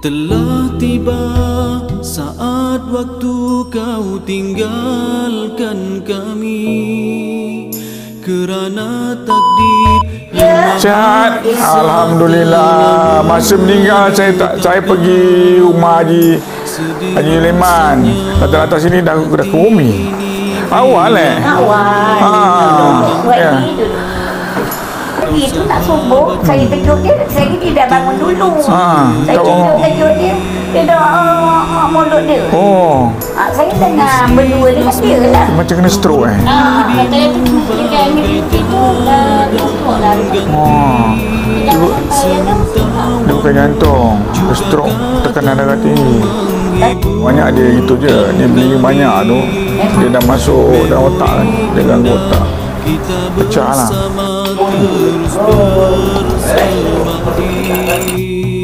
Telah tiba saat waktu kau tinggalkan kami, kerana takdir yang Sihat, alhamdulillah. Masa meninggal saya pergi rumah Haji Leman. Rata-rata sini dah ke Umi. Awal ya. Pagi tu nak subuh, saya kejut dia, saya tidak bangun dulu. Saya kejut dia, dia dah mulut dia. Saya tengah berdua dengan dia lah. Macam kena stroke Katanya tu dia tidur dah tutup lah. Dia bukan jantung, dia stroke, tekanan darah tinggi. Banyak dia gitu je. Dia beli banyak tu, dia dah masuk dalam otak kan. Dia ganggu otak, pecah lah. terus bersama diri.